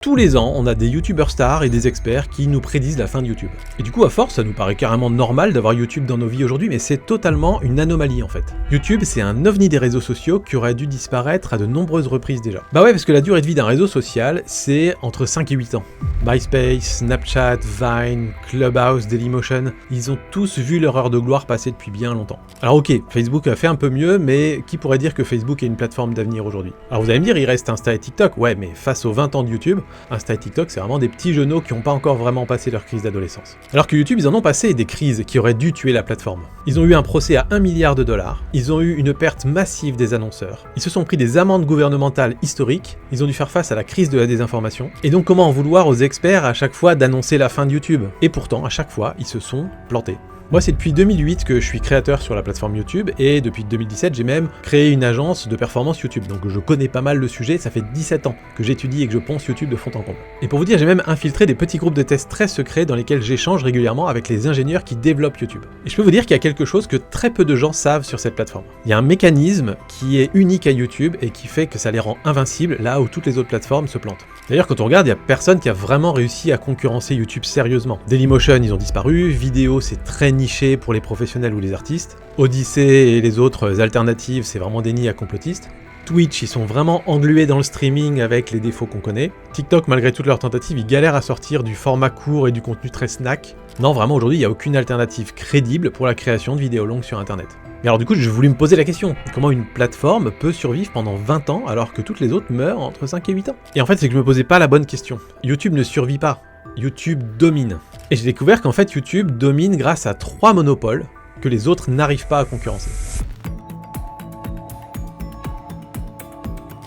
Tous les ans, on a des youtubeurs stars et des experts qui nous prédisent la fin de YouTube. Et du coup, à force, ça nous paraît carrément normal d'avoir YouTube dans nos vies aujourd'hui, mais c'est totalement une anomalie en fait. YouTube, c'est un ovni des réseaux sociaux qui aurait dû disparaître à de nombreuses reprises déjà. Bah ouais, parce que la durée de vie d'un réseau social, c'est entre 5 et 8 ans. MySpace, Snapchat, Vine, Clubhouse, Dailymotion, ils ont tous vu leur heure de gloire passer depuis bien longtemps. Alors ok, Facebook a fait un peu mieux, mais qui pourrait dire que Facebook est une plateforme d'avenir aujourd'hui? Alors vous allez me dire, il reste Insta et TikTok, ouais, mais face aux 20 ans de YouTube, Insta et TikTok, c'est vraiment des petits genoux qui n'ont pas encore vraiment passé leur crise d'adolescence. Alors que YouTube, ils en ont passé des crises qui auraient dû tuer la plateforme. Ils ont eu un procès à 1 milliard de dollars, ils ont eu une perte massive des annonceurs, ils se sont pris des amendes gouvernementales historiques, ils ont dû faire face à la crise de la désinformation, et donc comment en vouloir aux experts à chaque fois d'annoncer la fin de YouTube? Et pourtant, à chaque fois, ils se sont plantés. Moi, c'est depuis 2008 que je suis créateur sur la plateforme YouTube, et depuis 2017, j'ai même créé une agence de performance YouTube. Donc je connais pas mal le sujet, ça fait 17 ans que j'étudie et que je ponce YouTube de fond en comble. Et pour vous dire, j'ai même infiltré des petits groupes de tests très secrets dans lesquels j'échange régulièrement avec les ingénieurs qui développent YouTube. Et je peux vous dire qu'il y a quelque chose que très peu de gens savent sur cette plateforme. Il y a un mécanisme qui est unique à YouTube et qui fait que ça les rend invincibles là où toutes les autres plateformes se plantent. D'ailleurs, quand on regarde, il n'y a personne qui a vraiment réussi à concurrencer YouTube sérieusement. Dailymotion, ils ont disparu, Vidéo, c'est très niché pour les professionnels ou les artistes. Odyssey et les autres alternatives, c'est vraiment des nids à complotistes. Twitch, ils sont vraiment englués dans le streaming avec les défauts qu'on connaît. TikTok, malgré toutes leurs tentatives, ils galèrent à sortir du format court et du contenu très snack. Non, vraiment, aujourd'hui, il n'y a aucune alternative crédible pour la création de vidéos longues sur Internet. Mais alors du coup, je voulais me poser la question, comment une plateforme peut survivre pendant 20 ans alors que toutes les autres meurent entre 5 et 8 ans? Et en fait, c'est que je me posais pas la bonne question. YouTube ne survit pas, YouTube domine. Et j'ai découvert qu'en fait, YouTube domine grâce à 3 monopoles que les autres n'arrivent pas à concurrencer.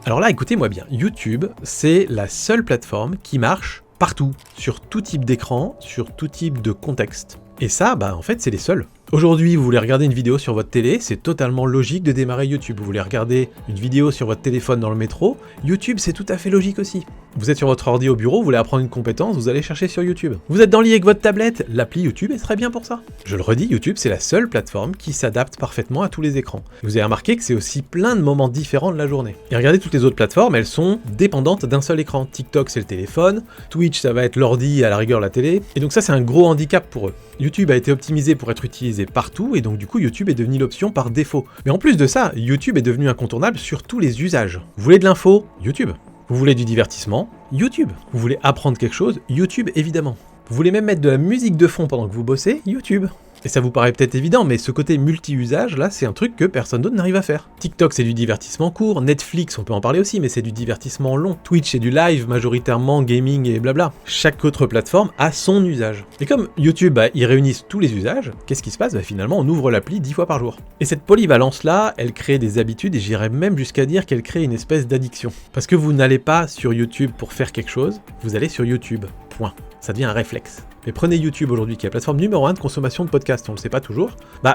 Alors là, écoutez-moi bien, YouTube, c'est la seule plateforme qui marche partout, sur tout type d'écran, sur tout type de contexte. Et ça, en fait, c'est les seuls. Aujourd'hui, vous voulez regarder une vidéo sur votre télé, c'est totalement logique de démarrer YouTube. Vous voulez regarder une vidéo sur votre téléphone dans le métro, YouTube, c'est tout à fait logique aussi. Vous êtes sur votre ordi au bureau, vous voulez apprendre une compétence, vous allez chercher sur YouTube. Vous êtes dans le lit avec votre tablette, l'appli YouTube est très bien pour ça. Je le redis, YouTube, c'est la seule plateforme qui s'adapte parfaitement à tous les écrans. Vous avez remarqué que c'est aussi plein de moments différents de la journée. Et regardez toutes les autres plateformes, elles sont dépendantes d'un seul écran. TikTok, c'est le téléphone, Twitch, ça va être l'ordi, à la rigueur la télé. Et donc ça, c'est un gros handicap pour eux. YouTube a été optimisé pour être utilisé partout, et donc du coup, YouTube est devenu l'option par défaut. Mais en plus de ça, YouTube est devenu incontournable sur tous les usages. Vous voulez de l'info? YouTube. Vous voulez du divertissement? YouTube. Vous voulez apprendre quelque chose? YouTube, évidemment. Vous voulez même mettre de la musique de fond pendant que vous bossez? YouTube. Et ça vous paraît peut-être évident, mais ce côté multi-usage, là, c'est un truc que personne d'autre n'arrive à faire. TikTok, c'est du divertissement court, Netflix, on peut en parler aussi, mais c'est du divertissement long. Twitch, c'est du live, majoritairement gaming et blabla. Chaque autre plateforme a son usage. Et comme YouTube, ils réunissent tous les usages, qu'est-ce qui se passe? Finalement, on ouvre l'appli 10 fois par jour. Et cette polyvalence-là, elle crée des habitudes, et j'irais même jusqu'à dire qu'elle crée une espèce d'addiction. Parce que vous n'allez pas sur YouTube pour faire quelque chose, vous allez sur YouTube. Point. Ça devient un réflexe. Mais prenez YouTube aujourd'hui, qui est la plateforme numéro 1 de consommation de podcasts, on le sait pas toujours.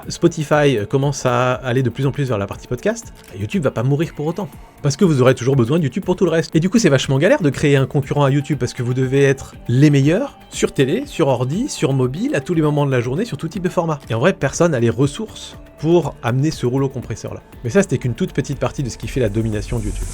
Spotify commence à aller de plus en plus vers la partie podcast. YouTube va pas mourir pour autant. Parce que vous aurez toujours besoin de YouTube pour tout le reste. Et du coup, c'est vachement galère de créer un concurrent à YouTube parce que vous devez être les meilleurs sur télé, sur ordi, sur mobile, à tous les moments de la journée, sur tout type de format. Et en vrai, personne n'a les ressources pour amener ce rouleau compresseur là. Mais ça, c'était qu'une toute petite partie de ce qui fait la domination de YouTube.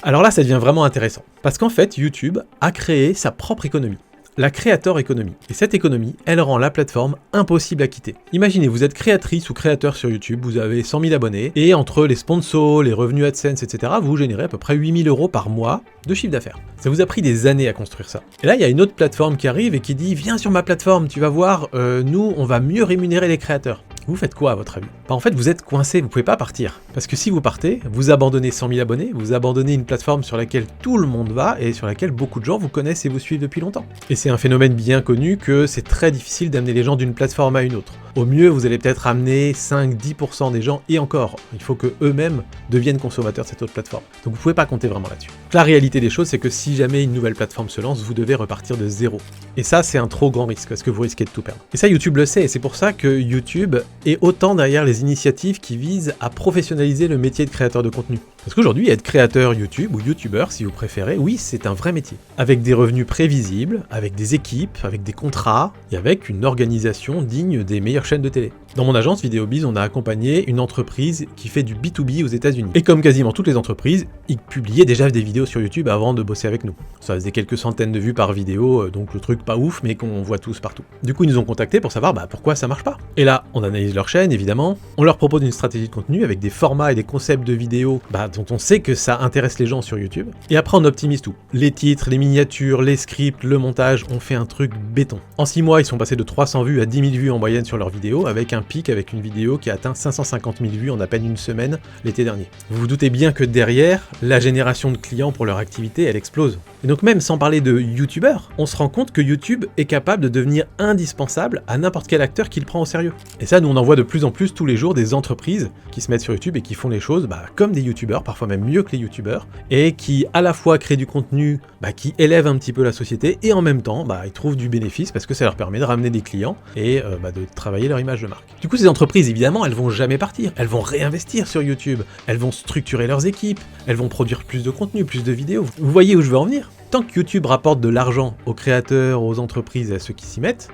Alors là, ça devient vraiment intéressant, parce qu'en fait, YouTube a créé sa propre économie, la Creator Economy. Et cette économie, elle rend la plateforme impossible à quitter. Imaginez, vous êtes créatrice ou créateur sur YouTube, vous avez 100 000 abonnés, et entre les sponsors, les revenus AdSense, etc., vous générez à peu près 8 000 € par mois de chiffre d'affaires. Ça vous a pris des années à construire ça. Et là, il y a une autre plateforme qui arrive et qui dit « Viens sur ma plateforme, tu vas voir, nous, on va mieux rémunérer les créateurs ». Vous faites quoi à votre avis? En fait, vous êtes coincé, vous pouvez pas partir. Parce que si vous partez, vous abandonnez 100 000 abonnés, vous abandonnez une plateforme sur laquelle tout le monde va et sur laquelle beaucoup de gens vous connaissent et vous suivent depuis longtemps. Et c'est un phénomène bien connu que c'est très difficile d'amener les gens d'une plateforme à une autre. Au mieux, vous allez peut-être amener 5-10% des gens, et encore, il faut que eux-mêmes deviennent consommateurs de cette autre plateforme. Donc vous pouvez pas compter vraiment là-dessus. La réalité des choses, c'est que si jamais une nouvelle plateforme se lance, vous devez repartir de zéro. Et ça, c'est un trop grand risque, parce que vous risquez de tout perdre. Et ça, YouTube le sait, et c'est pour ça que YouTube est autant derrière les initiatives qui visent à professionnaliser le métier de créateur de contenu. Parce qu'aujourd'hui, être créateur YouTube ou YouTuber, si vous préférez, oui, c'est un vrai métier. Avec des revenus prévisibles, avec des équipes, avec des contrats et avec une organisation digne des meilleures chaînes de télé. Dans mon agence VidéoBiz, on a accompagné une entreprise qui fait du B2B aux États-Unis. Et comme quasiment toutes les entreprises, ils publiaient déjà des vidéos sur YouTube avant de bosser avec nous. Ça faisait quelques centaines de vues par vidéo, donc le truc pas ouf, mais qu'on voit tous partout. Du coup, ils nous ont contactés pour savoir pourquoi ça marche pas. Et là, on analyse leur chaîne, évidemment. On leur propose une stratégie de contenu avec des formats et des concepts de vidéos dont on sait que ça intéresse les gens sur YouTube. Et après, on optimise tout. Les titres, les miniatures, les scripts, le montage, on fait un truc béton. En 6 mois, ils sont passés de 300 vues à 10 000 vues en moyenne sur leurs vidéos, avec un pic avec une vidéo qui a atteint 550 000 vues en à peine une semaine l'été dernier. Vous vous doutez bien que derrière, la génération de clients pour leur activité, elle explose. Et donc même sans parler de youtubeurs, on se rend compte que YouTube est capable de devenir indispensable à n'importe quel acteur qui le prend au sérieux. Et ça, nous on en voit de plus en plus tous les jours des entreprises qui se mettent sur YouTube et qui font les choses comme des youtubeurs, parfois même mieux que les youtubeurs, et qui à la fois créent du contenu qui élève un petit peu la société, et en même temps, ils trouvent du bénéfice parce que ça leur permet de ramener des clients et de travailler leur image de marque. Du coup, ces entreprises, évidemment, elles vont jamais partir, elles vont réinvestir sur YouTube, elles vont structurer leurs équipes, elles vont produire plus de contenu, plus de vidéos. Vous voyez où je veux en venir ? Tant que YouTube rapporte de l'argent aux créateurs, aux entreprises et à ceux qui s'y mettent,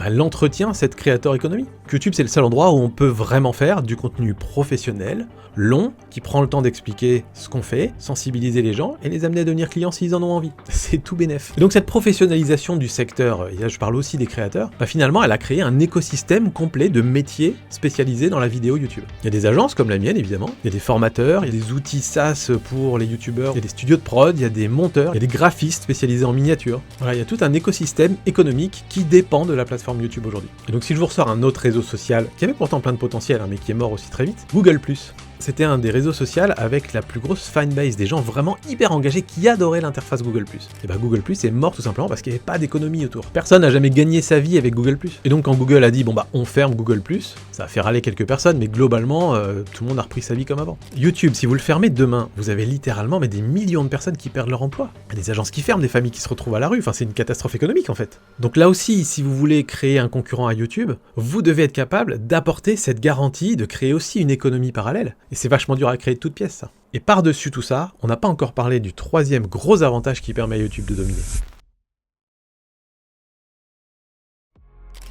l'entretien, cette créateur économie. YouTube, c'est le seul endroit où on peut vraiment faire du contenu professionnel, long, qui prend le temps d'expliquer ce qu'on fait, sensibiliser les gens et les amener à devenir clients s'ils en ont envie. C'est tout bénef. Et donc cette professionnalisation du secteur, et là je parle aussi des créateurs, finalement elle a créé un écosystème complet de métiers spécialisés dans la vidéo YouTube. Il y a des agences comme la mienne évidemment, il y a des formateurs, il y a des outils SaaS pour les youtubeurs, il y a des studios de prod, il y a des monteurs, il y a des graphistes spécialisés en miniature. Voilà, il y a tout un écosystème économique qui dépend de la plateforme YouTube aujourd'hui. Et donc si je vous ressors un autre réseau social, qui avait pourtant plein de potentiel, mais qui est mort aussi très vite, Google+. C'était un des réseaux sociaux avec la plus grosse fanbase, des gens vraiment hyper engagés qui adoraient l'interface Google+. Et Google+, est mort tout simplement parce qu'il n'y avait pas d'économie autour. Personne n'a jamais gagné sa vie avec Google+. Et donc quand Google a dit on ferme Google+, ça a fait râler quelques personnes, mais globalement tout le monde a repris sa vie comme avant. YouTube, si vous le fermez demain, vous avez littéralement des millions de personnes qui perdent leur emploi. Il y a des agences qui ferment, des familles qui se retrouvent à la rue, c'est une catastrophe économique en fait. Donc là aussi, si vous voulez créer un concurrent à YouTube, vous devez être capable d'apporter cette garantie de créer aussi une économie parallèle. Et c'est vachement dur à créer de toutes pièces, ça. Et par-dessus tout ça, on n'a pas encore parlé du troisième gros avantage qui permet à YouTube de dominer.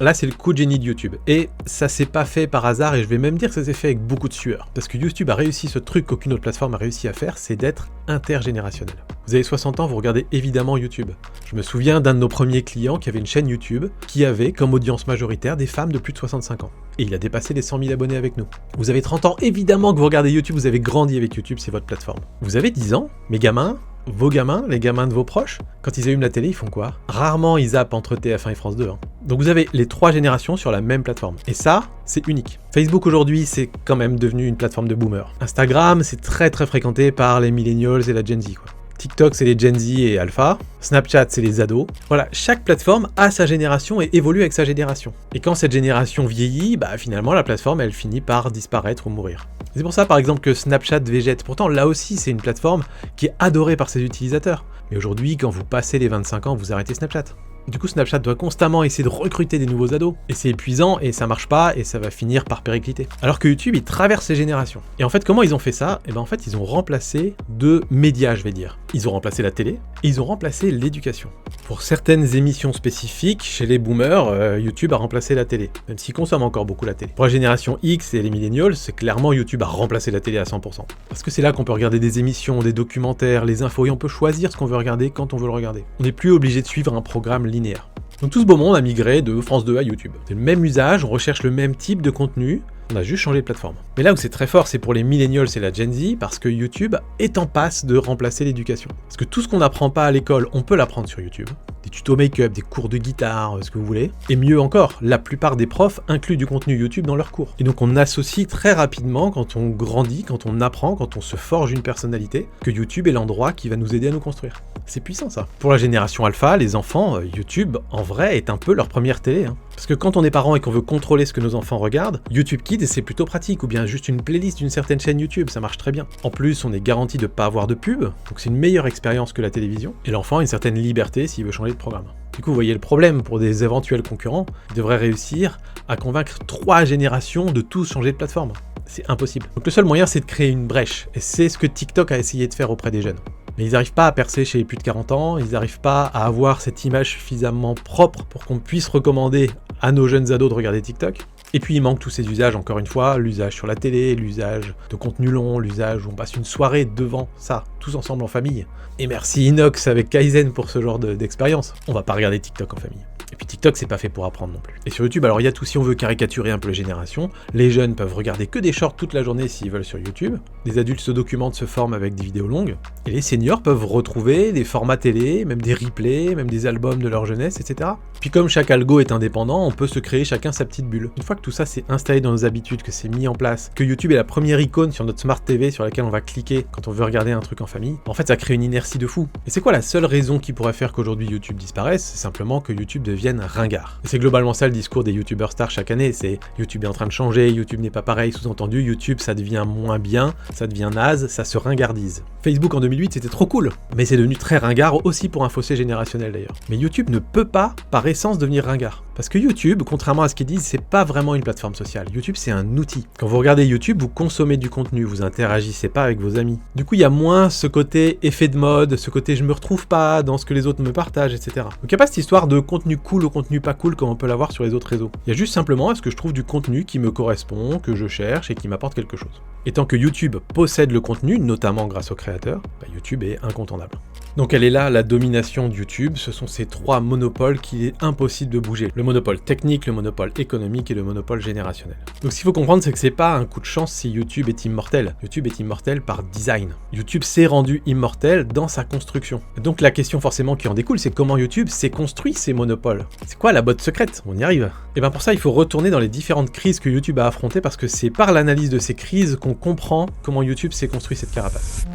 Là, c'est le coup de génie de YouTube. Et ça s'est pas fait par hasard, et je vais même dire que ça s'est fait avec beaucoup de sueur. Parce que YouTube a réussi ce truc qu'aucune autre plateforme a réussi à faire, c'est d'être intergénérationnel. Vous avez 60 ans, vous regardez évidemment YouTube. Je me souviens d'un de nos premiers clients qui avait une chaîne YouTube, qui avait comme audience majoritaire des femmes de plus de 65 ans. Et il a dépassé les 100 000 abonnés avec nous. Vous avez 30 ans, évidemment que vous regardez YouTube, vous avez grandi avec YouTube, c'est votre plateforme. Vous avez 10 ans, mes gamins, vos gamins, les gamins de vos proches, quand ils allument la télé, ils font quoi? Rarement ils zappent entre TF1 et France 2. Donc vous avez les 3 générations sur la même plateforme. Et ça, c'est unique. Facebook aujourd'hui, c'est quand même devenu une plateforme de boomers. Instagram, c'est très fréquenté par les millennials et la Gen Z, quoi. TikTok, c'est les Gen Z et Alpha. Snapchat, c'est les ados. Voilà, chaque plateforme a sa génération et évolue avec sa génération. Et quand cette génération vieillit, finalement, la plateforme, elle finit par disparaître ou mourir. C'est pour ça, par exemple, que Snapchat végète. Pourtant, là aussi, c'est une plateforme qui est adorée par ses utilisateurs. Mais aujourd'hui, quand vous passez les 25 ans, vous arrêtez Snapchat. Du coup, Snapchat doit constamment essayer de recruter des nouveaux ados. Et c'est épuisant, et ça marche pas, et ça va finir par péricliter. Alors que YouTube, il traverse les générations. Et en fait, comment ils ont fait ça? En fait, ils ont remplacé 2 médias, je vais dire. Ils ont remplacé la télé, et ils ont remplacé l'éducation. Pour certaines émissions spécifiques, chez les boomers, YouTube a remplacé la télé, même s'ils consomment encore beaucoup la télé. Pour la génération X et les millennials, c'est clairement YouTube a remplacé la télé à 100%. Parce que c'est là qu'on peut regarder des émissions, des documentaires, les infos, et on peut choisir ce qu'on veut regarder quand on veut le regarder. On n'est plus obligé de suivre un programme linéaire. Donc tout ce beau monde a migré de France 2 à YouTube. C'est le même usage, on recherche le même type de contenu, on a juste changé de plateforme. Mais là où c'est très fort, c'est pour les millennials et la Gen Z, parce que YouTube est en passe de remplacer l'éducation. Parce que tout ce qu'on n'apprend pas à l'école, on peut l'apprendre sur YouTube. Des tutos make-up, des cours de guitare, ce que vous voulez. Et mieux encore, la plupart des profs incluent du contenu YouTube dans leurs cours. Et donc on associe très rapidement, quand on grandit, quand on apprend, quand on se forge une personnalité, que YouTube est l'endroit qui va nous aider à nous construire. C'est puissant ça. Pour la génération alpha, les enfants, YouTube, en vrai, est un peu leur première télé. Parce que quand on est parent et qu'on veut contrôler ce que nos enfants regardent, YouTube Kids, c'est plutôt pratique, ou bien juste une playlist d'une certaine chaîne YouTube, ça marche très bien. En plus, on est garanti de ne pas avoir de pub, donc c'est une meilleure expérience que la télévision, et l'enfant a une certaine liberté s'il veut changer de programme. Du coup, vous voyez le problème pour des éventuels concurrents, ils devraient réussir à convaincre 3 générations de tous changer de plateforme. c'est impossible. Donc le seul moyen, c'est de créer une brèche, et c'est ce que TikTok a essayé de faire auprès des jeunes. Mais ils n'arrivent pas à percer chez les plus de 40 ans, ils n'arrivent pas à avoir cette image suffisamment propre pour qu'on puisse recommander à nos jeunes ados de regarder TikTok. Et puis il manque tous ces usages, encore une fois, l'usage sur la télé, l'usage de contenu long, l'usage où on passe une soirée devant ça, tous ensemble en famille. Et merci Inox avec Kaizen pour ce genre d'expérience. On va pas regarder TikTok en famille. Et puis TikTok, c'est pas fait pour apprendre non plus. Et sur YouTube, alors il y a tout, si on veut caricaturer un peu les générations, les jeunes peuvent regarder que des shorts toute la journée s'ils veulent sur YouTube, les adultes se documentent, se forment avec des vidéos longues, et les seniors peuvent retrouver des formats télé, même des replays, même des albums de leur jeunesse, etc. Puis comme chaque algo est indépendant, on peut se créer chacun sa petite bulle. Une fois que tout ça s'est installé dans nos habitudes, que c'est mis en place, que YouTube est la première icône sur notre Smart TV sur laquelle on va cliquer quand on veut regarder un truc en famille, en fait ça crée une inertie de fou. Et c'est quoi la seule raison qui pourrait faire qu'aujourd'hui YouTube disparaisse? C'est simplement que YouTube devienne ringard. Et c'est globalement ça le discours des YouTubers stars chaque année, c'est YouTube est en train de changer, YouTube n'est pas pareil, sous-entendu YouTube ça devient moins bien, ça devient naze, ça se ringardise. Facebook en 2008 c'était trop cool, mais c'est devenu très ringard aussi pour un fossé générationnel d'ailleurs. Mais YouTube ne peut pas par essence devenir ringard. Parce que YouTube, contrairement à ce qu'ils disent, c'est pas vraiment une plateforme sociale. YouTube, c'est un outil. Quand vous regardez YouTube, vous consommez du contenu, vous interagissez pas avec vos amis. Du coup, il y a moins ce côté effet de mode, ce côté je me retrouve pas dans ce que les autres me partagent, etc. Donc il n'y a pas cette histoire de contenu cool ou contenu pas cool comme on peut l'avoir sur les autres réseaux. Il y a juste simplement est-ce que je trouve du contenu qui me correspond, que je cherche et qui m'apporte quelque chose. Et tant que YouTube possède le contenu, notamment grâce aux créateurs, YouTube est incontournable. Donc elle est là, la domination de YouTube, ce sont ces trois monopoles qu'il est impossible de bouger. Le monopole technique, le monopole économique et le monopole générationnel. Donc ce qu'il faut comprendre, c'est que c'est pas un coup de chance si YouTube est immortel. YouTube est immortel par design. YouTube s'est rendu immortel dans sa construction. Donc la question forcément qui en découle, c'est comment YouTube s'est construit ces monopoles. C'est quoi la botte secrète? On y arrive. Et bien pour ça, il faut retourner dans les différentes crises que YouTube a affrontées parce que c'est par l'analyse de ces crises qu'on comprend comment YouTube s'est construit cette carapace.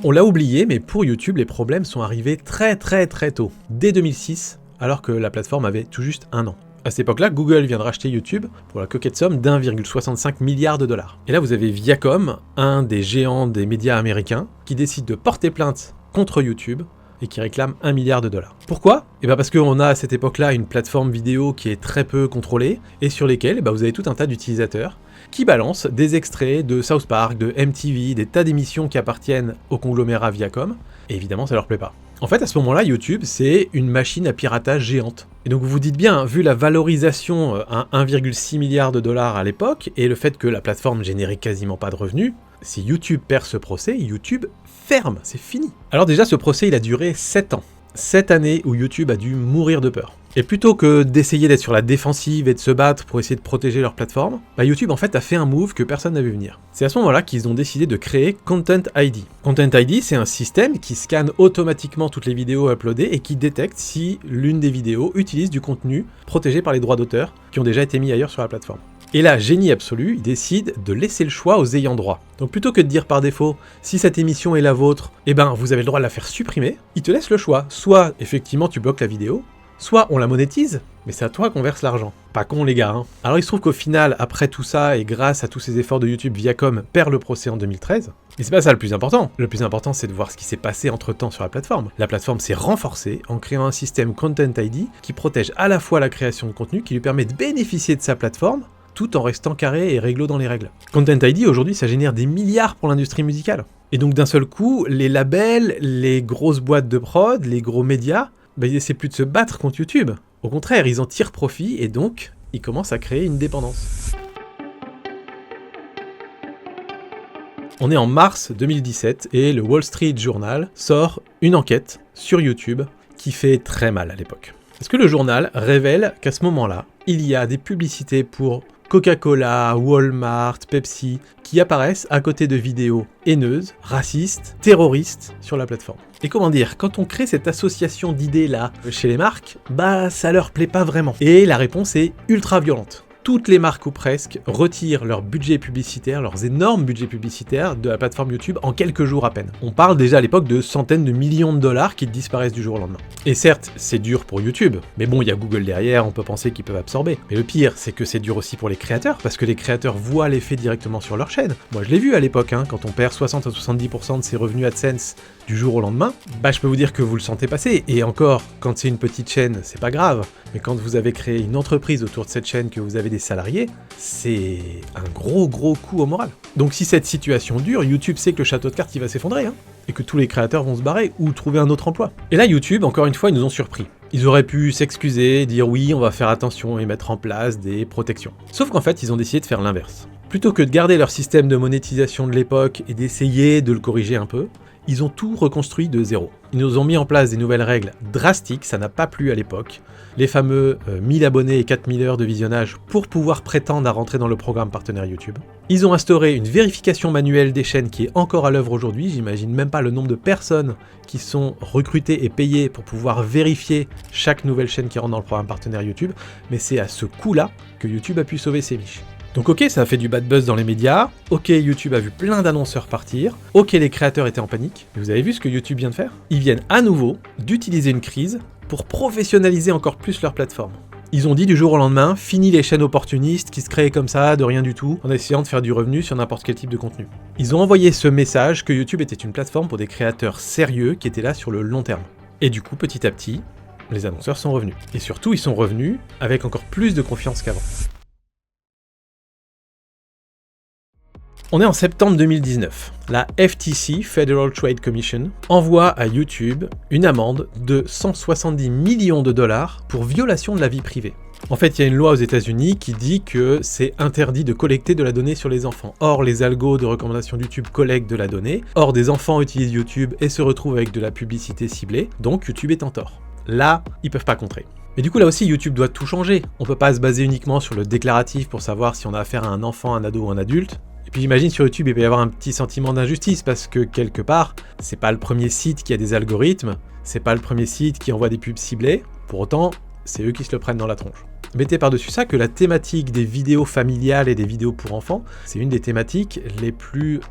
On l'a oublié, mais pour YouTube, les problèmes sont arrivés très tôt, dès 2006, alors que la plateforme avait tout juste 1 an. À cette époque-là, Google vient de racheter YouTube pour la coquette somme d'1,65 milliard de dollars. Et là, vous avez Viacom, un des géants des médias américains, qui décide de porter plainte contre YouTube et qui réclame 1 milliard de dollars. Pourquoi? Et bien parce qu'on a à cette époque-là une plateforme vidéo qui est très peu contrôlée et sur lesquelles vous avez tout un tas d'utilisateurs qui balancent des extraits de South Park, de MTV, des tas d'émissions qui appartiennent au conglomérat Viacom, et évidemment ça leur plaît pas. En fait, à ce moment-là, YouTube, c'est une machine à piratage géante. Et donc vous vous dites bien, vu la valorisation à 1,6 milliard de dollars à l'époque, et le fait que la plateforme générait quasiment pas de revenus, si YouTube perd ce procès, YouTube ferme, c'est fini. Alors déjà, ce procès, il a duré 7 ans. 7 années où YouTube a dû mourir de peur. Et plutôt que d'essayer d'être sur la défensive et de se battre pour essayer de protéger leur plateforme, YouTube en fait a fait un move que personne n'a vu venir. C'est à ce moment-là qu'ils ont décidé de créer Content ID. Content ID, c'est un système qui scanne automatiquement toutes les vidéos uploadées et qui détecte si l'une des vidéos utilise du contenu protégé par les droits d'auteur qui ont déjà été mis ailleurs sur la plateforme. Et là, génie absolu, ils décident de laisser le choix aux ayants droit. Donc plutôt que de dire par défaut, si cette émission est la vôtre, vous avez le droit de la faire supprimer, ils te laissent le choix. Soit, effectivement, tu bloques la vidéo, soit on la monétise, mais c'est à toi qu'on verse l'argent. Pas con les gars, hein. Alors il se trouve qu'au final, après tout ça, et grâce à tous ces efforts de YouTube, Viacom perd le procès en 2013. Mais c'est pas ça le plus important. Le plus important, c'est de voir ce qui s'est passé entre-temps sur la plateforme. La plateforme s'est renforcée en créant un système Content ID qui protège à la fois la création de contenu, qui lui permet de bénéficier de sa plateforme, tout en restant carré et réglo dans les règles. Content ID, aujourd'hui, ça génère des milliards pour l'industrie musicale. Et donc d'un seul coup, les labels, les grosses boîtes de prod, les gros médias, ils essaient plus de se battre contre YouTube. Au contraire, ils en tirent profit et donc, ils commencent à créer une dépendance. On est en mars 2017 et le Wall Street Journal sort une enquête sur YouTube qui fait très mal à l'époque. Parce que le journal révèle qu'à ce moment-là, il y a des publicités pour Coca-Cola, Walmart, Pepsi, qui apparaissent à côté de vidéos haineuses, racistes, terroristes sur la plateforme. Et comment dire, quand on crée cette association d'idées-là chez les marques, ça leur plaît pas vraiment. Et la réponse est ultra violente. Toutes les marques ou presque retirent leur budget publicitaire, leurs énormes budgets publicitaires de la plateforme YouTube en quelques jours à peine. On parle déjà à l'époque de centaines de millions de dollars qui disparaissent du jour au lendemain. Et certes, c'est dur pour YouTube, mais bon, il y a Google derrière, on peut penser qu'ils peuvent absorber. Mais le pire, c'est que c'est dur aussi pour les créateurs, parce que les créateurs voient l'effet directement sur leur chaîne. Moi, je l'ai vu à l'époque, quand on perd 60 à 70% de ses revenus AdSense du jour au lendemain, je peux vous dire que vous le sentez passer. Et encore, quand c'est une petite chaîne, c'est pas grave. Mais quand vous avez créé une entreprise autour de cette chaîne, que vous avez des les salariés, c'est un gros coup au moral. Donc si cette situation dure, YouTube sait que le château de cartes il va s'effondrer, et que tous les créateurs vont se barrer ou trouver un autre emploi. Et là YouTube, encore une fois, ils nous ont surpris. Ils auraient pu s'excuser, dire oui, on va faire attention et mettre en place des protections. Sauf qu'en fait, ils ont décidé de faire l'inverse. Plutôt que de garder leur système de monétisation de l'époque et d'essayer de le corriger un peu, ils ont tout reconstruit de zéro. Ils nous ont mis en place des nouvelles règles drastiques, ça n'a pas plu à l'époque. Les fameux 1000 abonnés et 4000 heures de visionnage pour pouvoir prétendre à rentrer dans le programme partenaire YouTube. Ils ont instauré une vérification manuelle des chaînes qui est encore à l'œuvre aujourd'hui. J'imagine même pas le nombre de personnes qui sont recrutées et payées pour pouvoir vérifier chaque nouvelle chaîne qui rentre dans le programme partenaire YouTube. Mais c'est à ce coup-là que YouTube a pu sauver ses miches. Donc ok, ça a fait du bad buzz dans les médias, ok, YouTube a vu plein d'annonceurs partir, ok, les créateurs étaient en panique, mais vous avez vu ce que YouTube vient de faire ? Ils viennent à nouveau d'utiliser une crise pour professionnaliser encore plus leur plateforme. Ils ont dit du jour au lendemain, fini les chaînes opportunistes qui se créaient comme ça, de rien du tout, en essayant de faire du revenu sur n'importe quel type de contenu. Ils ont envoyé ce message que YouTube était une plateforme pour des créateurs sérieux qui étaient là sur le long terme. Et du coup, petit à petit, les annonceurs sont revenus. Et surtout, ils sont revenus avec encore plus de confiance qu'avant. On est en septembre 2019. La FTC, Federal Trade Commission, envoie à YouTube une amende de 170 millions de dollars pour violation de la vie privée. En fait, il y a une loi aux États-Unis qui dit que c'est interdit de collecter de la donnée sur les enfants. Or, les algos de recommandation YouTube collectent de la donnée. Or, des enfants utilisent YouTube et se retrouvent avec de la publicité ciblée. Donc, YouTube est en tort. Là, ils peuvent pas contrer. Mais du coup, là aussi, YouTube doit tout changer. On peut pas se baser uniquement sur le déclaratif pour savoir si on a affaire à un enfant, un ado ou un adulte. Et puis j'imagine sur YouTube, il peut y avoir un petit sentiment d'injustice parce que quelque part, c'est pas le premier site qui a des algorithmes, c'est pas le premier site qui envoie des pubs ciblées, pour autant, c'est eux qui se le prennent dans la tronche. Mettez par-dessus ça que la thématique des vidéos familiales et des vidéos pour enfants, c'est une des thématiques les plus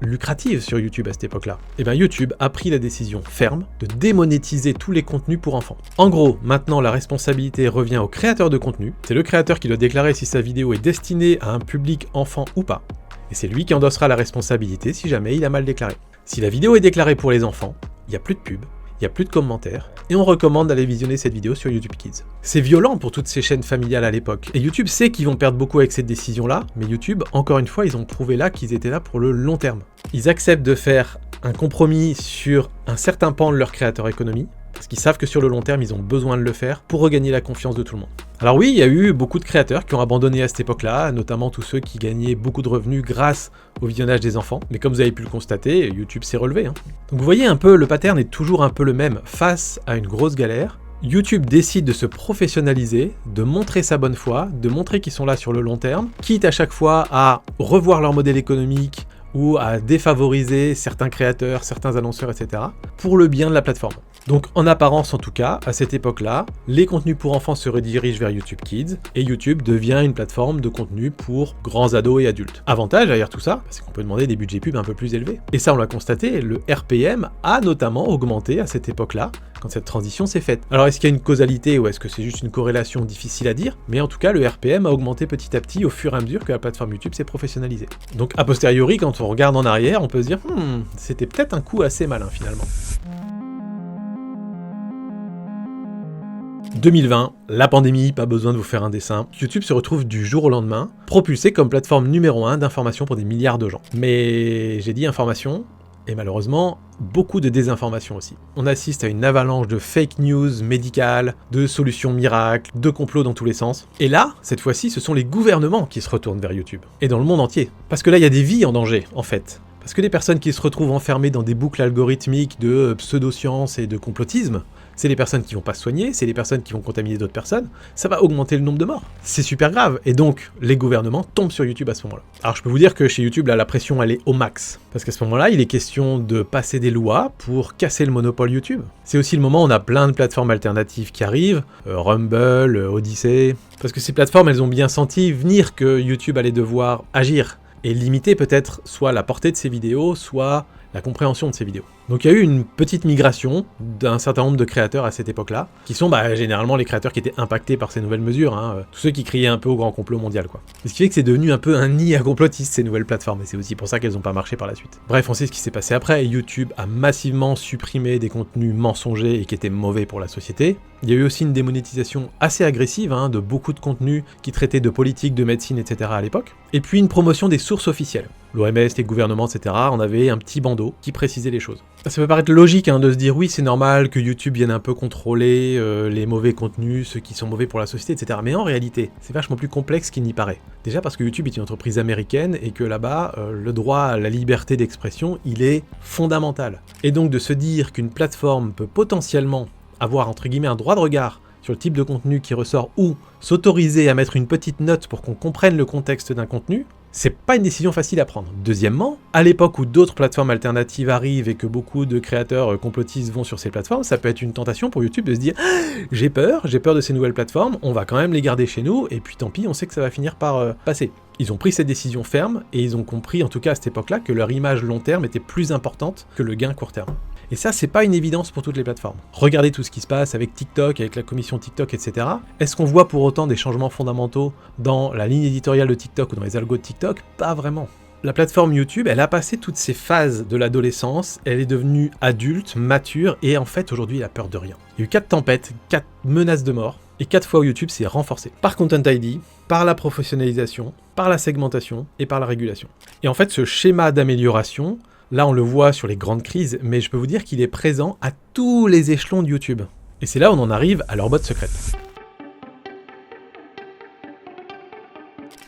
lucratives sur YouTube à cette époque-là. Et bien YouTube a pris la décision ferme de démonétiser tous les contenus pour enfants. En gros, maintenant la responsabilité revient au créateur de contenu, c'est le créateur qui doit déclarer si sa vidéo est destinée à un public enfant ou pas. Et c'est lui qui endossera la responsabilité si jamais il a mal déclaré. Si la vidéo est déclarée pour les enfants, il n'y a plus de pub, il n'y a plus de commentaires, et on recommande d'aller visionner cette vidéo sur YouTube Kids. C'est violent pour toutes ces chaînes familiales à l'époque, et YouTube sait qu'ils vont perdre beaucoup avec cette décision-là, mais YouTube, encore une fois, ils ont prouvé là qu'ils étaient là pour le long terme. Ils acceptent de faire un compromis sur un certain pan de leur créateur économie, parce qu'ils savent que sur le long terme, ils ont besoin de le faire pour regagner la confiance de tout le monde. Alors oui, il y a eu beaucoup de créateurs qui ont abandonné à cette époque-là, notamment tous ceux qui gagnaient beaucoup de revenus grâce au visionnage des enfants. Mais comme vous avez pu le constater, YouTube s'est relevé. Donc vous voyez un peu, le pattern est toujours un peu le même. Face à une grosse galère, YouTube décide de se professionnaliser, de montrer sa bonne foi, de montrer qu'ils sont là sur le long terme, quitte à chaque fois à revoir leur modèle économique ou à défavoriser certains créateurs, certains annonceurs, etc. pour le bien de la plateforme. Donc en apparence en tout cas, à cette époque-là, les contenus pour enfants se redirigent vers YouTube Kids et YouTube devient une plateforme de contenu pour grands ados et adultes. Avantage derrière tout ça, c'est qu'on peut demander des budgets pubs un peu plus élevés. Et ça on l'a constaté, le RPM a notamment augmenté à cette époque-là, quand cette transition s'est faite. Alors est-ce qu'il y a une causalité ou est-ce que c'est juste une corrélation difficile à dire? Mais en tout cas le RPM a augmenté petit à petit au fur et à mesure que la plateforme YouTube s'est professionnalisée. Donc a posteriori, quand on regarde en arrière, on peut se dire c'était peut-être un coup assez malin finalement. 2020, la pandémie, pas besoin de vous faire un dessin. YouTube se retrouve du jour au lendemain, propulsé comme plateforme numéro 1 d'information pour des milliards de gens. Mais j'ai dit information, et malheureusement, beaucoup de désinformation aussi. On assiste à une avalanche de fake news médicales, de solutions miracles, de complots dans tous les sens. Et là, cette fois-ci, ce sont les gouvernements qui se retournent vers YouTube. Et dans le monde entier. Parce que là, il y a des vies en danger, en fait. Parce que les personnes qui se retrouvent enfermées dans des boucles algorithmiques de pseudo-science et de complotisme, c'est les personnes qui vont pas se soigner, c'est les personnes qui vont contaminer d'autres personnes, ça va augmenter le nombre de morts. C'est super grave, et donc les gouvernements tombent sur YouTube à ce moment-là. Alors je peux vous dire que chez YouTube, là, la pression elle est au max, parce qu'à ce moment-là, il est question de passer des lois pour casser le monopole YouTube. C'est aussi le moment où on a plein de plateformes alternatives qui arrivent, Rumble, Odyssey, parce que ces plateformes, elles ont bien senti venir que YouTube allait devoir agir, et limiter peut-être soit la portée de ses vidéos, soit la compréhension de ces vidéos. Donc il y a eu une petite migration d'un certain nombre de créateurs à cette époque-là, qui sont généralement les créateurs qui étaient impactés par ces nouvelles mesures, tous ceux qui criaient un peu au grand complot mondial, quoi. Et ce qui fait que c'est devenu un peu un nid à complotistes, ces nouvelles plateformes, et c'est aussi pour ça qu'elles n'ont pas marché par la suite. Bref, on sait ce qui s'est passé après. YouTube a massivement supprimé des contenus mensongers et qui étaient mauvais pour la société. Il y a eu aussi une démonétisation assez agressive de beaucoup de contenus qui traitaient de politique, de médecine, etc. à l'époque. Et puis une promotion des sources officielles. L'OMS, les gouvernements, etc. On avait un petit bandeau qui précisait les choses. Ça peut paraître logique de se dire oui, c'est normal que YouTube vienne un peu contrôler les mauvais contenus, ceux qui sont mauvais pour la société, etc. Mais en réalité, c'est vachement plus complexe qu'il n'y paraît. Déjà parce que YouTube est une entreprise américaine et que là-bas, le droit à la liberté d'expression, il est fondamental. Et donc de se dire qu'une plateforme peut potentiellement avoir entre guillemets un droit de regard sur le type de contenu qui ressort ou s'autoriser à mettre une petite note pour qu'on comprenne le contexte d'un contenu, c'est pas une décision facile à prendre. Deuxièmement, à l'époque où d'autres plateformes alternatives arrivent et que beaucoup de créateurs complotistes vont sur ces plateformes, ça peut être une tentation pour YouTube de se dire « j'ai peur de ces nouvelles plateformes, on va quand même les garder chez nous, et puis tant pis, on sait que ça va finir par passer ». Ils ont pris cette décision ferme, et ils ont compris, en tout cas à cette époque-là, que leur image long terme était plus importante que le gain court terme. Et ça, c'est pas une évidence pour toutes les plateformes. Regardez tout ce qui se passe avec TikTok, avec la commission TikTok, etc. Est-ce qu'on voit pour autant des changements fondamentaux dans la ligne éditoriale de TikTok ou dans les algos de TikTok? Pas vraiment. La plateforme YouTube, elle a passé toutes ces phases de l'adolescence, elle est devenue adulte, mature, et en fait, aujourd'hui, elle a peur de rien. Il y a eu 4 tempêtes, 4 menaces de mort, et 4 fois où YouTube s'est renforcé. Par Content ID, par la professionnalisation, par la segmentation, et par la régulation. Et en fait, ce schéma d'amélioration, là, on le voit sur les grandes crises, mais je peux vous dire qu'il est présent à tous les échelons de YouTube. Et c'est là où on en arrive à leur botte secrète.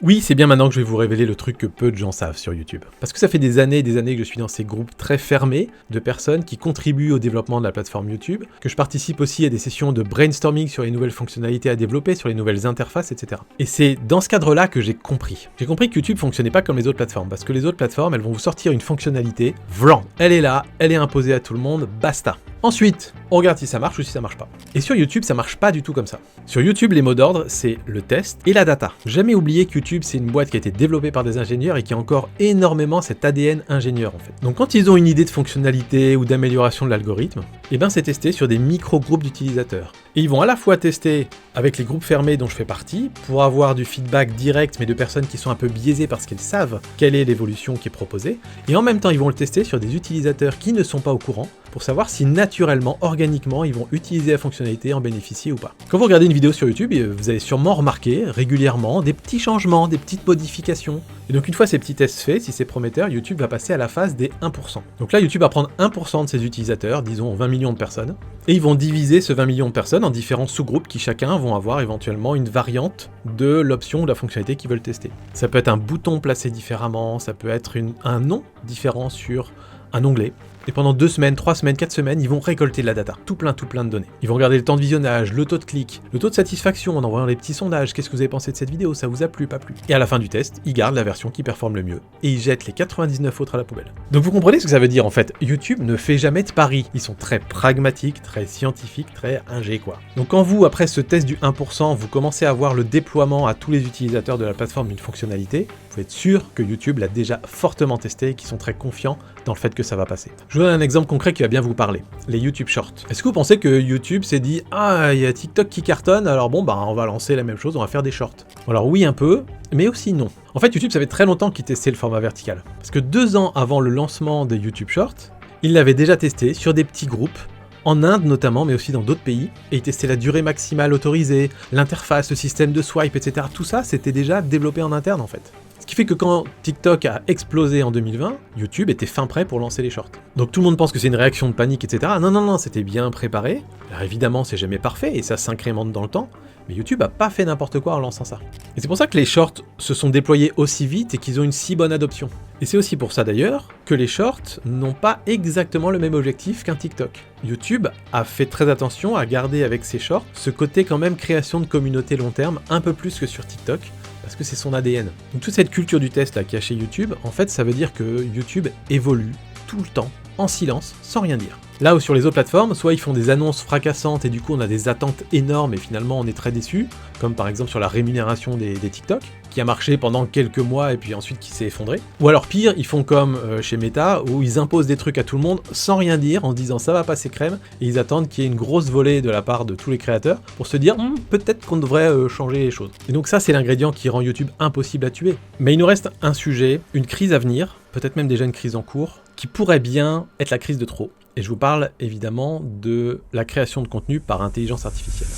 Oui, c'est bien maintenant que je vais vous révéler le truc que peu de gens savent sur YouTube. Parce que ça fait des années et des années que je suis dans ces groupes très fermés de personnes qui contribuent au développement de la plateforme YouTube, que je participe aussi à des sessions de brainstorming sur les nouvelles fonctionnalités à développer, sur les nouvelles interfaces, etc. Et c'est dans ce cadre-là que j'ai compris. J'ai compris que YouTube fonctionnait pas comme les autres plateformes, parce que les autres plateformes, elles vont vous sortir une fonctionnalité, vlan, elle est là, elle est imposée à tout le monde, basta. Ensuite, on regarde si ça marche ou si ça marche pas. Et sur YouTube, ça marche pas du tout comme ça. Sur YouTube, les mots d'ordre, c'est le test et la data. Jamais oublier que YouTube, c'est une boîte qui a été développée par des ingénieurs et qui a encore énormément cet ADN ingénieur en fait. Donc quand ils ont une idée de fonctionnalité ou d'amélioration de l'algorithme, c'est testé sur des micro-groupes d'utilisateurs. Et ils vont à la fois tester avec les groupes fermés dont je fais partie, pour avoir du feedback direct, mais de personnes qui sont un peu biaisées parce qu'elles savent quelle est l'évolution qui est proposée, et en même temps ils vont le tester sur des utilisateurs qui ne sont pas au courant, pour savoir si naturellement, organiquement, ils vont utiliser la fonctionnalité, en bénéficier ou pas. Quand vous regardez une vidéo sur YouTube, vous allez sûrement remarquer régulièrement des petits changements, des petites modifications. Et donc une fois ces petits tests faits, si c'est prometteur, YouTube va passer à la phase des 1%. Donc là, YouTube va prendre 1% de ses utilisateurs, disons 20 millions de personnes, et ils vont diviser ce 20 millions de personnes en différents sous-groupes qui chacun vont avoir éventuellement une variante de l'option ou de la fonctionnalité qu'ils veulent tester. Ça peut être un bouton placé différemment, ça peut être un nom différent sur un onglet. Et pendant 2 semaines, 3 semaines, 4 semaines, ils vont récolter de la data, tout plein de données. Ils vont regarder le temps de visionnage, le taux de clic, le taux de satisfaction en envoyant des petits sondages, qu'est-ce que vous avez pensé de cette vidéo, ça vous a plu, pas plu. Et à la fin du test, ils gardent la version qui performe le mieux, et ils jettent les 99 autres à la poubelle. Donc vous comprenez ce que ça veut dire en fait, YouTube ne fait jamais de paris, ils sont très pragmatiques, très scientifiques, très ingé quoi. Donc quand vous, après ce test du 1%, vous commencez à voir le déploiement à tous les utilisateurs de la plateforme d'une fonctionnalité, vous êtes sûr que YouTube l'a déjà fortement testé et qu'ils sont très confiants dans le fait que ça va passer. Je vous donne un exemple concret qui va bien vous parler, les YouTube Shorts. Est-ce que vous pensez que YouTube s'est dit « Ah, il y a TikTok qui cartonne, alors bon, on va lancer la même chose, on va faire des shorts ». Alors oui, un peu, mais aussi non. En fait, YouTube, ça fait très longtemps qu'il testait le format vertical. Parce que 2 ans avant le lancement des YouTube Shorts, il l'avait déjà testé sur des petits groupes, en Inde notamment, mais aussi dans d'autres pays, et il testait la durée maximale autorisée, l'interface, le système de swipe, etc. Tout ça, c'était déjà développé en interne en fait. Ce qui fait que quand TikTok a explosé en 2020, YouTube était fin prêt pour lancer les shorts. Donc tout le monde pense que c'est une réaction de panique, etc. Non, c'était bien préparé. Alors évidemment, c'est jamais parfait et ça s'incrémente dans le temps, mais YouTube a pas fait n'importe quoi en lançant ça. Et c'est pour ça que les shorts se sont déployés aussi vite et qu'ils ont une si bonne adoption. Et c'est aussi pour ça d'ailleurs que les shorts n'ont pas exactement le même objectif qu'un TikTok. YouTube a fait très attention à garder avec ses shorts ce côté quand même création de communauté long terme, un peu plus que sur TikTok, parce que c'est son ADN. Donc toute cette culture du test là qu'il y a chez YouTube, en fait ça veut dire que YouTube évolue tout le temps, en silence, sans rien dire. Là où sur les autres plateformes, soit ils font des annonces fracassantes et du coup on a des attentes énormes et finalement on est très déçus, comme par exemple sur la rémunération des TikTok, qui a marché pendant quelques mois et puis ensuite qui s'est effondré. Ou alors pire, ils font comme chez Meta, où ils imposent des trucs à tout le monde sans rien dire, en se disant ça va passer crème, et ils attendent qu'il y ait une grosse volée de la part de tous les créateurs pour se dire peut-être qu'on devrait changer les choses. Et donc ça c'est l'ingrédient qui rend YouTube impossible à tuer. Mais il nous reste un sujet, une crise à venir, peut-être même déjà une crise en cours, qui pourrait bien être la crise de trop. Et je vous parle évidemment de la création de contenu par intelligence artificielle.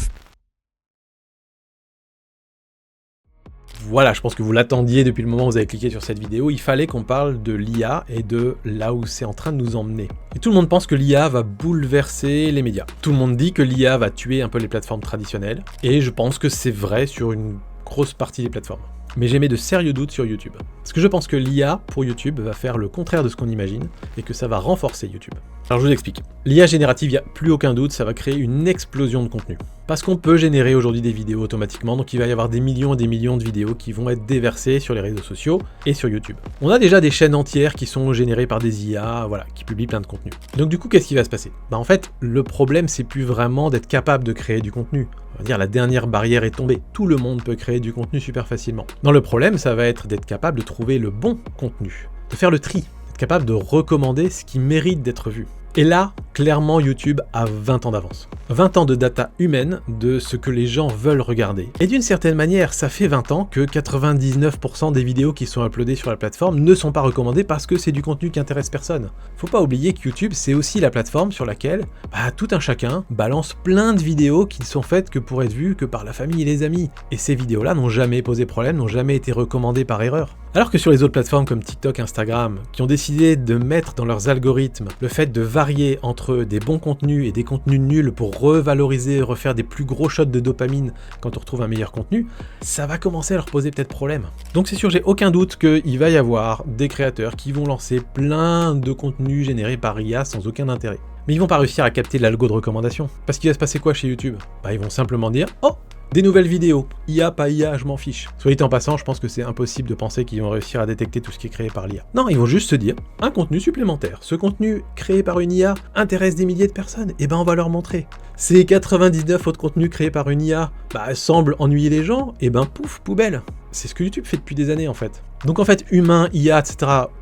Voilà, je pense que vous l'attendiez depuis le moment où vous avez cliqué sur cette vidéo, il fallait qu'on parle de l'IA et de là où c'est en train de nous emmener. Et tout le monde pense que l'IA va bouleverser les médias. Tout le monde dit que l'IA va tuer un peu les plateformes traditionnelles, et je pense que c'est vrai sur une grosse partie des plateformes. Mais j'émets de sérieux doutes sur YouTube. Parce que je pense que l'IA pour YouTube va faire le contraire de ce qu'on imagine, et que ça va renforcer YouTube. Alors je vous explique. L'IA générative, il n'y a plus aucun doute, ça va créer une explosion de contenu. Parce qu'on peut générer aujourd'hui des vidéos automatiquement, donc il va y avoir des millions et des millions de vidéos qui vont être déversées sur les réseaux sociaux et sur YouTube. On a déjà des chaînes entières qui sont générées par des IA, voilà, qui publient plein de contenu. Donc du coup, qu'est-ce qui va se passer ? En fait, le problème, c'est plus vraiment d'être capable de créer du contenu. On va dire la dernière barrière est tombée. Tout le monde peut créer du contenu super facilement. Non, le problème, ça va être d'être capable de trouver le bon contenu, de faire le tri, d'être capable de recommander ce qui mérite d'être vu. Et là, clairement, YouTube a 20 ans d'avance. 20 ans de data humaine de ce que les gens veulent regarder. Et d'une certaine manière, ça fait 20 ans que 99% des vidéos qui sont uploadées sur la plateforme ne sont pas recommandées parce que c'est du contenu qui intéresse personne. Faut pas oublier que YouTube, c'est aussi la plateforme sur laquelle tout un chacun balance plein de vidéos qui ne sont faites que pour être vues que par la famille et les amis. Et ces vidéos-là n'ont jamais posé problème, n'ont jamais été recommandées par erreur. Alors que sur les autres plateformes comme TikTok, Instagram, qui ont décidé de mettre dans leurs algorithmes le fait de varier entre des bons contenus et des contenus nuls pour revaloriser, refaire des plus gros shots de dopamine quand on retrouve un meilleur contenu, ça va commencer à leur poser peut-être problème. Donc c'est sûr, j'ai aucun doute qu'il va y avoir des créateurs qui vont lancer plein de contenus générés par IA sans aucun intérêt. Mais ils vont pas réussir à capter l'algo de recommandation. Parce qu'il va se passer quoi chez YouTube ? Ils vont simplement dire « Oh, des nouvelles vidéos, IA, pas IA, je m'en fiche. » Soit dit en passant, je pense que c'est impossible de penser qu'ils vont réussiir à détecter tout ce qui est créé par l'IA. Non, ils vont juste se dire, un contenu supplémentaire. Ce contenu créé par une IA intéresse des milliers de personnes, et on va leur montrer. Ces 99 autres contenus créés par une IA semblent ennuyer les gens, pouf, poubelle. C'est ce que YouTube fait depuis des années en fait. Donc en fait, humain, IA, etc.,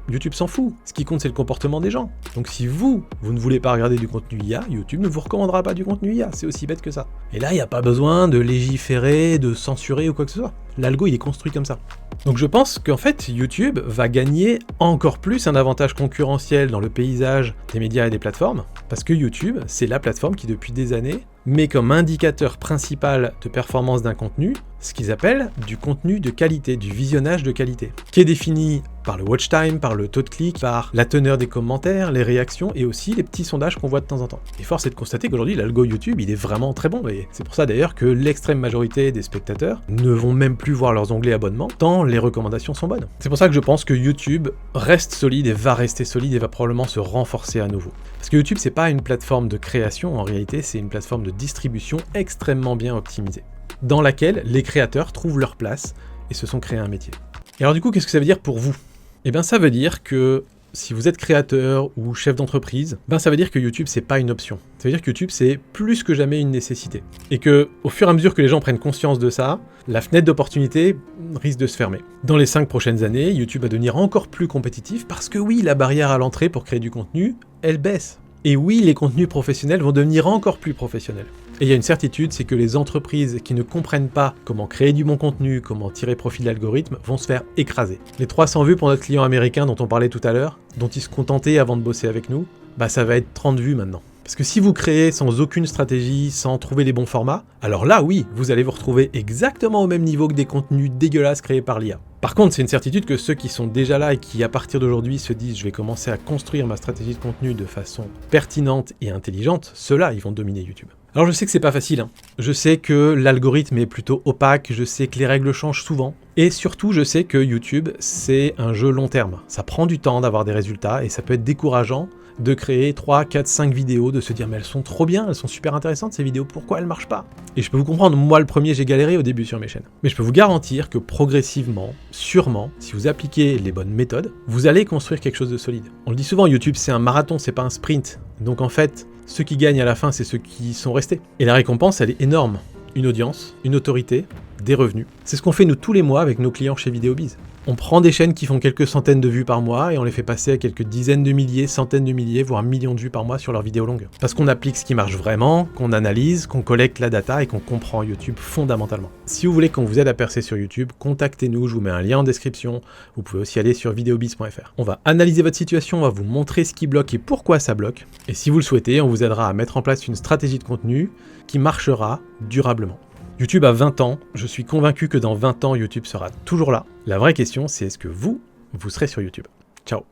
YouTube s'en fout. Ce qui compte, c'est le comportement des gens. Donc si vous ne voulez pas regarder du contenu IA, YouTube ne vous recommandera pas du contenu IA. C'est aussi bête que ça. Et là, il n'y a pas besoin de légiférer, de censurer ou quoi que ce soit. L'algo, il est construit comme ça. Donc je pense qu'en fait, YouTube va gagner encore plus un avantage concurrentiel dans le paysage des médias et des plateformes, parce que YouTube, c'est la plateforme qui, depuis des années, met comme indicateur principal de performance d'un contenu ce qu'ils appellent du contenu de qualité, du visionnage de qualité, qui est défini par le watch time, par le taux de clic, par la teneur des commentaires, les réactions et aussi les petits sondages qu'on voit de temps en temps. Et force est de constater qu'aujourd'hui, l'algo YouTube, il est vraiment très bon. Et c'est pour ça d'ailleurs que l'extrême majorité des spectateurs ne vont même plus voir leurs onglets abonnement, tant les recommandations sont bonnes. C'est pour ça que je pense que YouTube reste solide et va rester solide et va probablement se renforcer à nouveau. Parce que YouTube, c'est pas une plateforme de création, en réalité, c'est une plateforme de distribution extrêmement bien optimisée, dans laquelle les créateurs trouvent leur place et se sont créés un métier. Et alors du coup, qu'est-ce que ça veut dire pour vous ? Ça veut dire que si vous êtes créateur ou chef d'entreprise, ça veut dire que YouTube, c'est pas une option. Ça veut dire que YouTube, c'est plus que jamais une nécessité. Et que, au fur et à mesure que les gens prennent conscience de ça, la fenêtre d'opportunité risque de se fermer. Dans les 5 prochaines années, YouTube va devenir encore plus compétitif parce que oui, la barrière à l'entrée pour créer du contenu, elle baisse. Et oui, les contenus professionnels vont devenir encore plus professionnels. Et il y a une certitude, c'est que les entreprises qui ne comprennent pas comment créer du bon contenu, comment tirer profit de l'algorithme, vont se faire écraser. Les 300 vues pour notre client américain dont on parlait tout à l'heure, dont il se contentait avant de bosser avec nous, ça va être 30 vues maintenant. Parce que si vous créez sans aucune stratégie, sans trouver les bons formats, alors là oui, vous allez vous retrouver exactement au même niveau que des contenus dégueulasses créés par l'IA. Par contre, c'est une certitude que ceux qui sont déjà là et qui à partir d'aujourd'hui se disent « je vais commencer à construire ma stratégie de contenu de façon pertinente et intelligente », ceux-là, ils vont dominer YouTube. Alors je sais que c'est pas facile, je sais que l'algorithme est plutôt opaque, je sais que les règles changent souvent, Et surtout, je sais que YouTube, c'est un jeu long terme. Ça prend du temps d'avoir des résultats et ça peut être décourageant de créer 3, 4, 5 vidéos, de se dire mais elles sont trop bien, elles sont super intéressantes ces vidéos, pourquoi elles marchent pas? Et je peux vous comprendre, moi le premier j'ai galéré au début sur mes chaînes. Mais je peux vous garantir que progressivement, sûrement, si vous appliquez les bonnes méthodes, vous allez construire quelque chose de solide. On le dit souvent, YouTube c'est un marathon, c'est pas un sprint. Donc en fait, ceux qui gagnent à la fin, c'est ceux qui sont restés. Et la récompense, elle est énorme. Une audience, une autorité, des revenus. C'est ce qu'on fait nous tous les mois avec nos clients chez VideoBiz. On prend des chaînes qui font quelques centaines de vues par mois et on les fait passer à quelques dizaines de milliers, centaines de milliers, voire millions de vues par mois sur leurs vidéos longues. Parce qu'on applique ce qui marche vraiment, qu'on analyse, qu'on collecte la data et qu'on comprend YouTube fondamentalement. Si vous voulez qu'on vous aide à percer sur YouTube, contactez-nous, je vous mets un lien en description. Vous pouvez aussi aller sur videobiz.fr. On va analyser votre situation, on va vous montrer ce qui bloque et pourquoi ça bloque. Et si vous le souhaitez, on vous aidera à mettre en place une stratégie de contenu qui marchera durablement. YouTube a 20 ans, je suis convaincu que dans 20 ans, YouTube sera toujours là. La vraie question, c'est est-ce que vous serez sur YouTube? Ciao.